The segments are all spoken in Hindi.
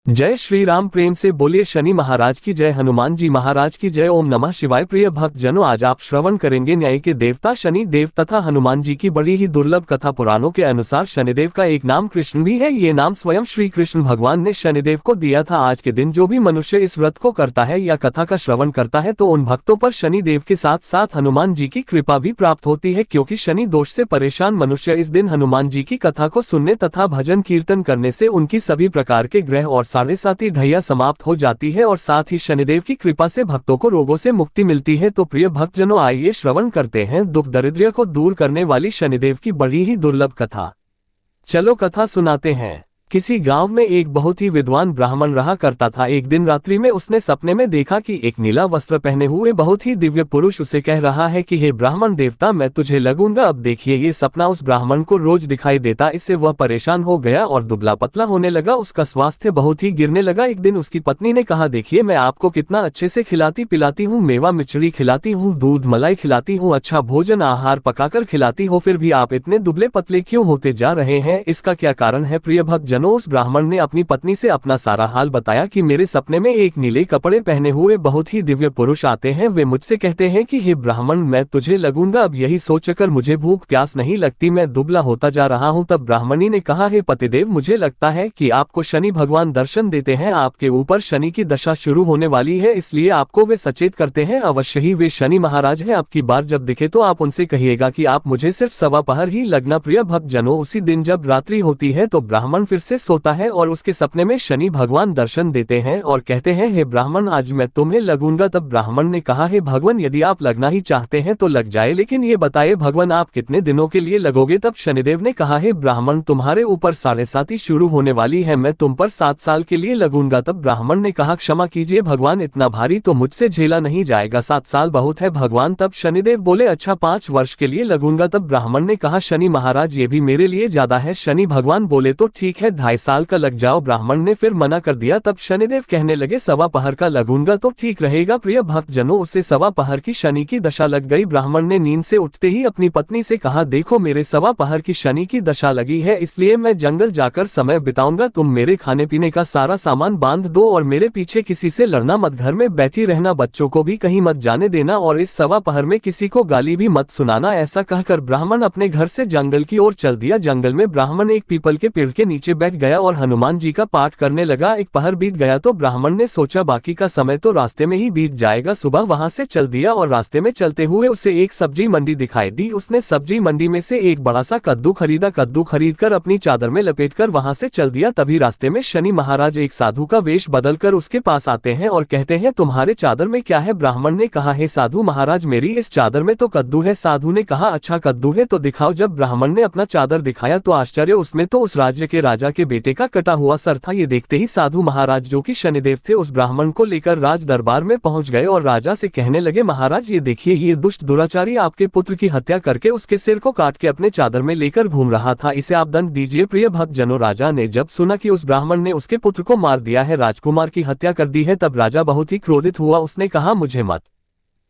जय श्री राम। प्रेम से बोलिए शनि महाराज की जय, हनुमान जी महाराज की जय। ओम नमः शिवाय। प्रिय भक्त जनों, आज आप श्रवण करेंगे न्याय के देवता शनि देव तथा हनुमान जी की बड़ी ही दुर्लभ कथा। पुराणों के अनुसार शनिदेव का एक नाम कृष्ण भी है। ये नाम स्वयं श्री कृष्ण भगवान ने शनिदेव को दिया था। आज के दिन जो भी मनुष्य इस व्रत को करता है या कथा का श्रवण करता है तो उन भक्तों पर शनिदेव के साथ साथ हनुमान जी की कृपा भी प्राप्त होती है, क्योंकि शनि दोष से परेशान मनुष्य इस दिन हनुमान जी की कथा को सुनने तथा भजन कीर्तन करने से उनकी सभी प्रकार के ग्रह और साढ़े साती ढैया समाप्त हो जाती है और साथ ही शनिदेव की कृपा से भक्तों को रोगों से मुक्ति मिलती है। तो प्रिय भक्तजनों, आइए श्रवण करते हैं दुख दरिद्र को दूर करने वाली शनिदेव की बड़ी ही दुर्लभ कथा। चलो कथा सुनाते हैं। किसी गांव में एक बहुत ही विद्वान ब्राह्मण रहा करता था। एक दिन रात्रि में उसने सपने में देखा कि एक नीला वस्त्र पहने हुए बहुत ही दिव्य पुरुष उसे कह रहा है कि हे ब्राह्मण देवता, मैं तुझे लगूंगा। अब देखिए, ये सपना उस ब्राह्मण को रोज दिखाई देता। इससे वह परेशान हो गया और दुबला पतला होने लगा। उसका स्वास्थ्य बहुत ही गिरने लगा। एक दिन उसकी पत्नी ने कहा, देखिए मैं आपको कितना अच्छे से खिलाती पिलाती हूँ, मेवा मिचड़ी खिलाती हूँ, दूध मलाई खिलाती हूँ, अच्छा भोजन आहार पकाकर खिलाती हूँ, फिर भी आप इतने दुबले पतले क्यों होते जा रहे हैं? इसका क्या कारण है? प्रिय भक्त जनों, उस ब्राह्मण ने अपनी पत्नी से अपना सारा हाल बताया कि मेरे सपने में एक नीले कपड़े पहने हुए बहुत ही दिव्य पुरुष आते हैं। वे मुझसे कहते हैं कि हे ब्राह्मण, मैं तुझे लगूंगा। अब यही सोचकर मुझे भूख प्यास नहीं लगती, मैं दुबला होता जा रहा हूं। तब ब्राह्मणी ने कहा, हे पतिदेव, मुझे लगता है कि आपको शनि भगवान दर्शन देते हैं। आपके ऊपर शनि की दशा शुरू होने वाली है, इसलिए आपको वे सचेत करते हैं। अवश्य ही वे शनि महाराज हैं। अब की बार जब दिखे तो आप उनसे कहिएगा कि आप मुझे सिर्फ सवा पहर ही लगना। प्रिय भक्त जनों, उसी दिन जब रात्रि होती है तो ब्राह्मण फिर से सोता है और उसके सपने में शनि भगवान दर्शन देते हैं और कहते हैं, हे ब्राह्मण, आज मैं तुम्हें लगूंगा। तब ब्राह्मण ने कहा, हे भगवान, यदि आप लगना ही चाहते हैं तो लग जाए, लेकिन ये बताइए भगवान, आप कितने दिनों के लिए लगोगे? तब शनिदेव ने कहा, हे ब्राह्मण, तुम्हारे ऊपर साढ़े साती शुरू होने वाली है, मैं तुम पर 7 साल के लिए लगूंगा। तब ब्राह्मण ने कहा, क्षमा कीजिए भगवान, इतना भारी तो मुझसे झेला नहीं जाएगा, 7 साल बहुत है भगवान। तब शनिदेव बोले, अच्छा 5 वर्ष के लिए लगूंगा। तब ब्राह्मण ने कहा, शनि महाराज, ये भी मेरे लिए ज्यादा है। शनि भगवान बोले, तो ठीक है, 2.5 साल का लग जाओ। ब्राह्मण ने फिर मना कर दिया। तब शनिदेव कहने लगे, सवा पहर का लगूंगा तो ठीक रहेगा। प्रिय भक्त जनों, उसे सवा पहर की शनि की दशा लग गई। ब्राह्मण ने नींद से उठते ही अपनी पत्नी से कहा, देखो मेरे सवा पहर की शनि की दशा लगी है, इसलिए मैं जंगल जाकर समय बिताऊंगा। तुम मेरे खाने पीने का सारा सामान बांध दो और मेरे पीछे किसी से लड़ना मत, घर में बैठी रहना, बच्चों को भी कहीं मत जाने देना और इस सवा पहर में किसी को गाली भी मत सुनाना। ऐसा कहकर ब्राह्मण अपने घर से जंगल की ओर चल दिया। जंगल में ब्राह्मण एक पीपल के पेड़ के नीचे बैठ गया और हनुमान जी का पाठ करने लगा। एक पहर बीत गया तो ब्राह्मण ने सोचा बाकी का समय तो रास्ते में ही बीत जाएगा। सुबह वहां से चल दिया और रास्ते में चलते हुए उसे एक सब्जी मंडी दिखाई दी। उसने सब्जी मंडी में से एक बड़ा सा कद्दू खरीदा। कद्दू खरीदकर अपनी चादर में लपेटकर वहां से चल दिया। तभी रास्ते में शनि महाराज एक साधु का वेश बदलकर उसके पास आते हैं और कहते हैं, तुम्हारे चादर में क्या है? ब्राह्मण ने कहा, हे साधु महाराज, मेरी इस चादर में तो कद्दू है। साधु ने कहा, अच्छा कद्दू है तो दिखाओ। जब ब्राह्मण ने अपना चादर दिखाया तो आश्चर्य, उसमें तो उस राज्य के राजा के बेटे का कटा हुआ सर था। ये देखते ही साधु महाराज, जो कि शनिदेव थे, उस ब्राह्मण को लेकर राज दरबार में पहुंच गए और राजा से कहने लगे, महाराज ये देखिए, ये दुष्ट दुराचारी आपके पुत्र की हत्या करके उसके सिर को काट के अपने चादर में लेकर घूम रहा था, इसे आप दंड दीजिए। प्रिय भक्त जनों, राजा ने जब सुना कि उस ब्राह्मण ने उसके पुत्र को मार दिया है, राजकुमार की हत्या कर दी है, तब राजा बहुत ही क्रोधित हुआ। उसने कहा, मुझे मत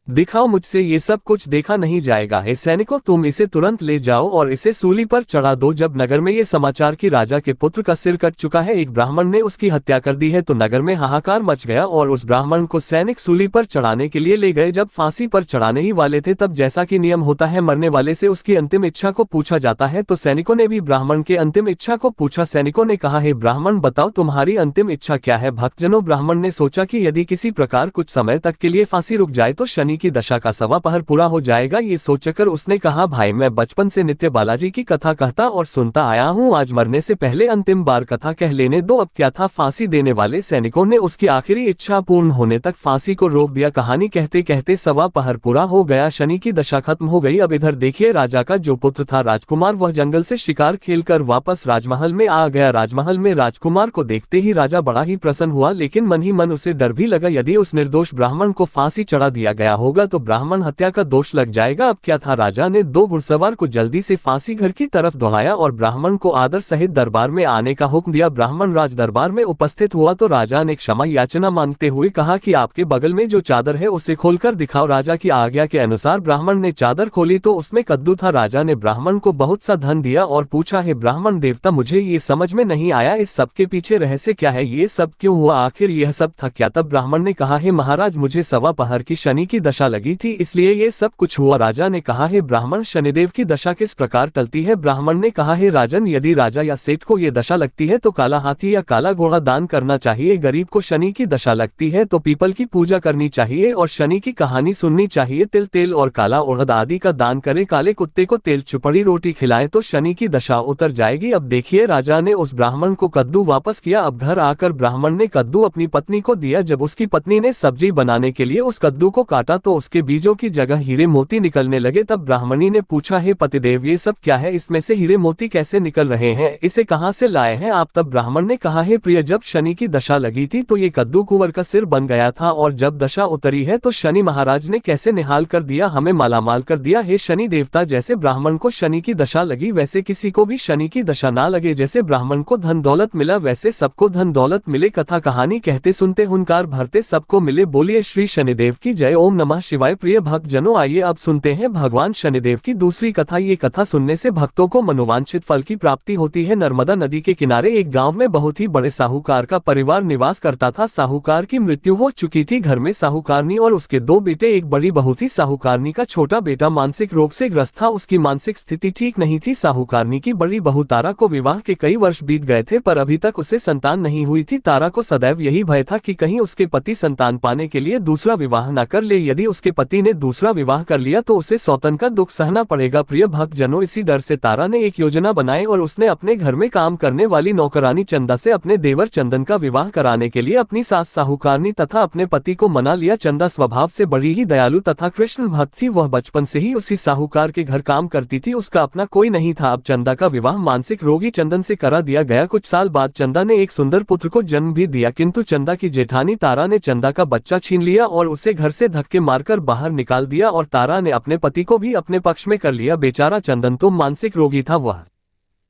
दिखाओ, मुझसे ये सब कुछ देखा नहीं जाएगा। हे सैनिकों, तुम इसे तुरंत ले जाओ और इसे सूली पर चढ़ा दो। जब नगर में ये समाचार कि राजा के पुत्र का सिर कट चुका है, एक ब्राह्मण ने उसकी हत्या कर दी है, तो नगर में हाहाकार मच गया और उस ब्राह्मण को सैनिक सूली पर चढ़ाने के लिए ले गए। जब फांसी पर चढ़ाने ही वाले थे, तब जैसा कि नियम होता है, मरने वाले से उसकी अंतिम इच्छा को पूछा जाता है, तो सैनिकों ने भी ब्राह्मण के अंतिम इच्छा को पूछा। सैनिकों ने कहा, हे ब्राह्मण, बताओ तुम्हारी अंतिम इच्छा क्या है? भक्तजनों, ब्राह्मण ने सोचा कि यदि किसी प्रकार कुछ समय तक के लिए फांसी रुक जाए तो शनि की दशा का सवा पहर पूरा हो जाएगा। ये सोचकर उसने कहा, भाई, मैं बचपन से नित्य बालाजी की कथा कहता और सुनता आया हूँ, आज मरने से पहले अंतिम बार कथा कह लेने दो। अब क्या था, फांसी देने वाले सैनिकों ने उसकी आखिरी इच्छा पूर्ण होने तक फांसी को रोक दिया। कहानी कहते कहते सवा पहर पूरा हो गया, शनि की दशा खत्म हो गई। अब इधर देखिए, राजा का जो पुत्र था राजकुमार, वह जंगल से शिकार खेलकर वापस राजमहल में आ गया। राजमहल में राजकुमार को देखते ही राजा बड़ा ही प्रसन्न हुआ, लेकिन मन ही मन उसे डर भी लगा, यदि उस निर्दोष ब्राह्मण को फांसी चढ़ा दिया गया होगा तो ब्राह्मण हत्या का दोष लग जाएगा। अब क्या था, राजा ने 2 घुड़सवार को जल्दी से फांसी घर की तरफ दौड़ाया और ब्राह्मण को आदर सहित दरबार में आने का हुक्म दिया। ब्राह्मण राज दरबार में उपस्थित हुआ तो राजा ने क्षमा याचना मांगते हुए कहा कि आपके बगल में जो चादर है उसे खोलकर दिखाओ। राजा की आज्ञा के अनुसार ब्राह्मण ने चादर खोली तो उसमें कद्दू था। राजा ने ब्राह्मण को बहुत सा धन दिया और पूछा, है ब्राह्मण देवता, मुझे ये समझ में नहीं आया, इस सब के पीछे रहस्य क्या है, ये सब क्यों हुआ, आखिर यह सब था क्या? तब ब्राह्मण ने कहा, है महाराज, मुझे सवा पहर की शनि की दशा लगी थी, इसलिए ये सब कुछ हुआ। राजा ने कहा, है ब्राह्मण, शनिदेव की दशा किस प्रकार टलती है? ब्राह्मण ने कहा, है राजन, यदि राजा या सेठ को ये दशा लगती है तो काला हाथी या काला घोड़ा दान करना चाहिए। गरीब को शनि की दशा लगती है तो पीपल की पूजा करनी चाहिए और शनि की कहानी सुननी चाहिए। तिल, तेल और काला उड़द आदि का दान करे। काले कुत्ते को तेल चुपड़ी रोटी खिलाए तो शनि की दशा उतर जाएगी। अब देखिए, राजा ने उस ब्राह्मण को कद्दू वापस किया। अब घर आकर ब्राह्मण ने कद्दू अपनी पत्नी को दिया। जब उसकी पत्नी ने सब्जी बनाने के लिए उस कद्दू को काटा तो उसके बीजों की जगह हीरे मोती निकलने लगे। तब ब्राह्मणी ने पूछा, है पतिदेव, ये सब क्या है, इसमें से हीरे मोती कैसे निकल रहे हैं, इसे कहाँ से लाए हैं आप? तब ब्राह्मण ने कहा, है प्रिय, जब शनि की दशा लगी थी तो ये कद्दू कुंवर का सिर बन गया था और जब दशा उतरी है तो शनि महाराज ने कैसे निहाल कर दिया, हमें मालामाल कर दिया। हे शनि देवता, जैसे ब्राह्मण को शनि की दशा लगी वैसे किसी को भी शनि की दशा ना लगे। जैसे ब्राह्मण को धन दौलत मिला वैसे सबको धन दौलत मिले। कथा कहानी कहते सुनते हुनकार भरते सबको मिले। बोलिए श्री शनिदेव की जय। ओम नमः शिवाय। प्रिय भक्त जनों, आइए अब सुनते हैं भगवान शनिदेव की दूसरी कथा। ये कथा सुनने से भक्तों को मनोवांछित फल की प्राप्ति होती है। नर्मदा नदी के किनारे एक गाँव में बहुत ही बड़े साहूकार का परिवार निवास करता था। साहूकार की मृत्यु हो चुकी थी। घर में साहूकारनी और उसके 2 बेटे, एक बड़ी बहू थी। साहूकारनी का छोटा बेटा मानसिक रोग से ग्रस्त था, उसकी मानसिक स्थिति ठीक नहीं थी। साहूकारनी की बड़ी बहू तारा को विवाह के कई वर्ष बीत गए थे पर अभी तक उसे संतान नहीं हुई थी। तारा को सदैव यही भय था कि कहीं उसके पति संतान पाने के लिए दूसरा विवाह न कर ले। यदि उसके पति ने दूसरा विवाह कर लिया तो उसे सौतन का दुख सहना पड़ेगा। प्रिय भक्त जनों, इसी डर से तारा ने एक योजना बनाई और उसने अपने घर में काम करने वाली नौकरानी चंदा से अपने देवर चंदन का विवाह कराने के लिए अपनी सास साहूकारनी तथा अपने पति को मना लिया। चंदा स्वभाव से बड़ी ही दयालु तथा कृष्ण भक्त थी। वह बचपन से ही उसी साहूकार के घर काम करती थी। उसका अपना कोई नहीं था। अब चंदा का विवाह मानसिक रोगी चंदन से करा दिया गया। कुछ साल बाद चंदा ने एक सुंदर पुत्र को जन्म भी दिया, किंतु चंदा की जेठानी तारा ने चंदा का बच्चा छीन लिया और उसे घर से धक्के मारकर बाहर निकाल दिया और तारा ने अपने पति को भी अपने पक्ष में कर लिया। बेचारा चंदन तो मानसिक रोगी था, वह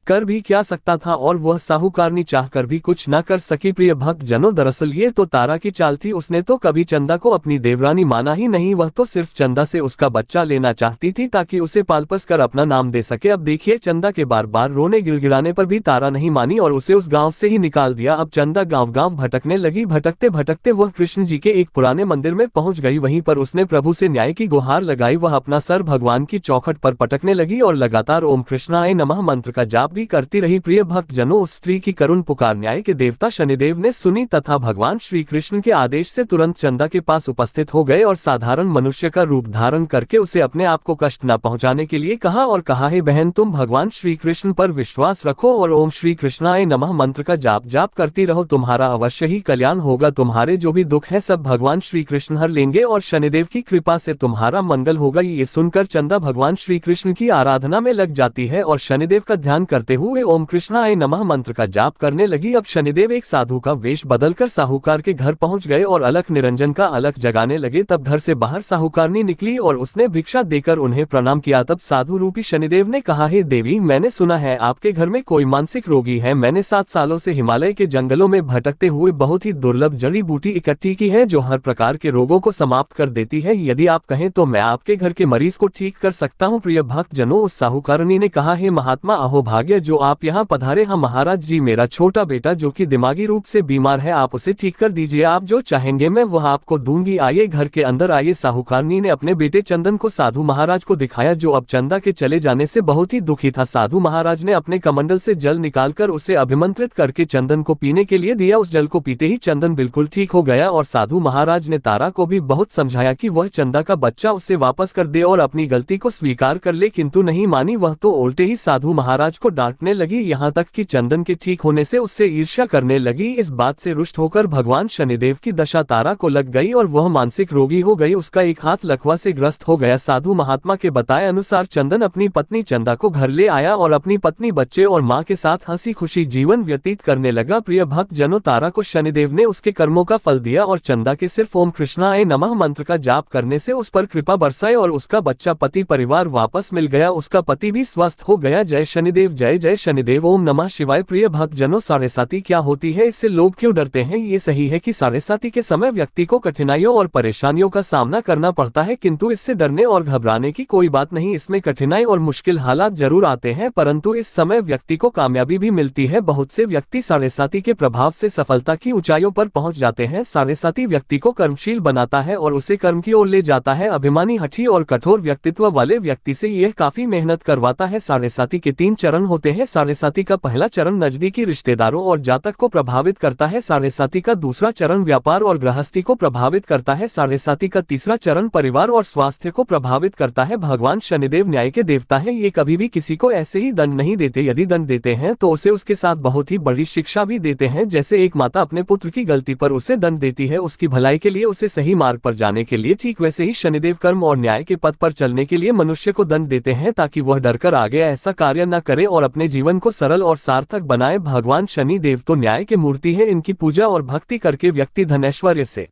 कर भी क्या सकता था और वह साहूकारनी चाहकर भी कुछ न कर सकी। प्रिय भक्त जनों, दरअसल ये तो तारा की चाल थी। उसने तो कभी चंदा को अपनी देवरानी माना ही नहीं। वह तो सिर्फ चंदा से उसका बच्चा लेना चाहती थी ताकि उसे पालपस कर अपना नाम दे सके। अब देखिए, चंदा के बार बार रोने गिड़गिड़ाने पर भी तारा नहीं मानी और उसे उस गाँव से ही निकाल दिया। अब चंदा गाँव गाँव भटकने लगी। भटकते भटकते वह कृष्ण जी के एक पुराने मंदिर में पहुंच गई। वहीं पर उसने प्रभु से न्याय की गुहार लगाई। वह अपना सर भगवान की चौखट पर पटकने लगी और लगातार ओम कृष्णाय नमः मंत्र का जाप भी करती रही। प्रिय भक्त जनों, उस स्त्री की करुण पुकार न्याय के देवता शनिदेव ने सुनी तथा भगवान श्री कृष्ण के आदेश से तुरंत चंदा के पास उपस्थित हो गए और साधारण मनुष्य का रूप धारण करके उसे अपने आप को कष्ट न पहुंचाने के लिए कहा और कहा, है बहन, तुम भगवान श्री कृष्ण पर विश्वास रखो और ओम श्री कृष्णाय नमः मंत्र का जाप करती रहो। तुम्हारा अवश्य ही कल्याण होगा। तुम्हारे जो भी दुख है सब भगवान श्री कृष्ण हर लेंगे और शनिदेव की कृपा से तुम्हारा मंगल होगा। ये सुनकर चंदा भगवान श्री कृष्ण की आराधना में लग जाती है और शनिदेव का ध्यान करते हुए ओम कृष्णाय नमः मंत्र का जाप करने लगी। अब शनिदेव एक साधु का वेश बदलकर साहूकार के घर पहुंच गए और अलख निरंजन का अलख जगाने लगे। तब घर से बाहर साहूकारनी निकली और उसने भिक्षा देकर उन्हें प्रणाम किया। तब साधु रूपी शनिदेव ने कहा, हे देवी, मैंने सुना है आपके घर में कोई मानसिक रोगी है। मैंने 7 सालों से हिमालय के जंगलों में भटकते हुए बहुत ही दुर्लभ जड़ी बूटी इकट्ठी की है जो हर प्रकार के रोगों को समाप्त कर देती है। यदि आप कहें तो मैं आपके घर के मरीज को ठीक कर सकता हूँ। प्रिय भक्त जनों, उस साहूकारनी ने कहा, हे महात्मा, अहोभाग्य जो आप यहाँ पधारे। हाँ महाराज जी, मेरा छोटा बेटा जो कि दिमागी रूप से बीमार है, आप उसे ठीक कर दीजिए। आप जो चाहेंगे मैं वह आपको दूंगी। आइए घर के अंदर आइए। साहूकारनी ने अपने बेटे चंदन को साधु महाराज को दिखाया जो अब चंदा के चले जाने से बहुत ही दुखी था। साधु महाराज ने अपने कमंडल से जल निकालकर उसे अभिमंत्रित करके चंदन को पीने के लिए दिया। उस जल को पीते ही चंदन बिल्कुल ठीक हो गया और साधु महाराज ने तारा को भी बहुत समझाया कि वह चंदा का बच्चा उसे वापस कर दे और अपनी गलती को स्वीकार कर ले, किंतु नहीं मानी। वह तो उल्टे ही साधु महाराज को डांटने लगी, यहाँ तक कि चंदन के ठीक होने से उससे ईर्ष्या करने लगी। इस बात से रुष्ट होकर भगवान शनिदेव की दशा तारा को लग गई और वह मानसिक रोगी हो गई। उसका एक हाथ लकवा से ग्रस्त हो गया। साधु महात्मा के बताए अनुसार चंदन अपनी पत्नी चंदा को घर ले आया और अपनी पत्नी, बच्चे और माँ के साथ हंसी खुशी जीवन व्यतीत करने लगा। प्रिय भक्त जनों, तारा को शनिदेव ने उसके कर्मों का फल दिया और चंदा के सिर्फ ओम कृष्णाय नमः मंत्र का जाप करने से उस पर कृपा बरसाई और उसका बच्चा, पति, परिवार वापस मिल गया। उसका पति भी स्वस्थ हो गया। जय शनिदेव, जय जय शनिदेव, ओम नमः शिवाय। प्रिय भक्त जनों, साढ़ेसाती क्या होती है, इससे लोग क्यों डरते हैं? ये सही है कि साढ़ेसाती के समय व्यक्ति को कठिनाइयों और परेशानियों का सामना करना पड़ता है, किंतु इससे डरने और घबराने की कोई बात नहीं। इसमें कठिनाई और मुश्किल हालात जरूर आते हैं, परंतु इस समय व्यक्ति को कामयाबी भी मिलती है। बहुत से व्यक्ति साढ़ेसाती के प्रभाव से सफलता की ऊंचाइयों पर पहुंच जाते हैं। साढ़ेसाती व्यक्ति को कर्मशील बनाता है और उसे कर्म की ओर ले जाता है। अभिमानी, हठी और कठोर व्यक्तित्व वाले व्यक्ति से यह काफी मेहनत करवाता है। साढ़ेसाती के 3 चरण होते हैं। साढ़ेसाती का पहला चरण नजदीकी रिश्तेदारों और जातक को प्रभावित करता है। साढ़ेसाती का दूसरा चरण व्यापार और गृहस्थी को प्रभावित करता है। साढ़ेसाती का तीसरा चरण परिवार और स्वास्थ्य को प्रभावित करता है। भगवान शनिदेव न्याय के देवता है। ये कभी भी किसी को ऐसे ही दंड नहीं देते। यदि दंड देते हैं तो उसे उसके साथ बहुत ही बड़ी शिक्षा भी देते हैं। जैसे एक माता अपने पुत्र की गलती पर उसे दंड देती है उसकी भलाई के लिए, उसे सही मार्ग पर जाने के लिए, ठीक वैसे ही शनिदेव कर्म और न्याय के पथ पर चलने के लिए मनुष्य को दंड देते हैं ताकि वह डरकर आगे ऐसा कार्य न करे और अपने जीवन को सरल और सार्थक बनाए। भगवान शनि देव तो न्याय की मूर्ति है। इनकी पूजा और भक्ति करके व्यक्ति धन ऐश्वर्य से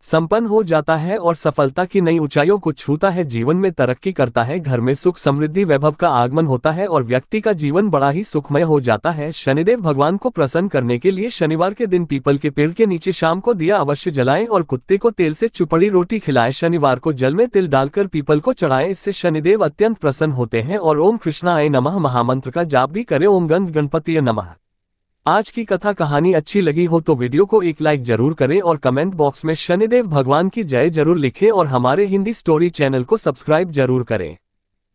संपन्न हो जाता है और सफलता की नई ऊंचाइयों को छूता है, जीवन में तरक्की करता है, घर में सुख समृद्धि वैभव का आगमन होता है और व्यक्ति का जीवन बड़ा ही सुखमय हो जाता है। शनिदेव भगवान को प्रसन्न करने के लिए शनिवार के दिन पीपल के पेड़ के नीचे शाम को दिया अवश्य जलाएं और कुत्ते को तेल से चुपड़ी रोटी खिलाएं। शनिवार को जल में तिल डालकर पीपल को चढ़ाएं, इससे शनिदेव अत्यंत प्रसन्न होते हैं। और ओम कृष्णाय नमः महामंत्र का जाप भी करें। ओम गणपतिये नमः। आज की कथा कहानी अच्छी लगी हो तो वीडियो को एक लाइक जरूर करें और कमेंट बॉक्स में शनिदेव भगवान की जय जरूर लिखें और हमारे हिंदी स्टोरी चैनल को सब्सक्राइब जरूर करें।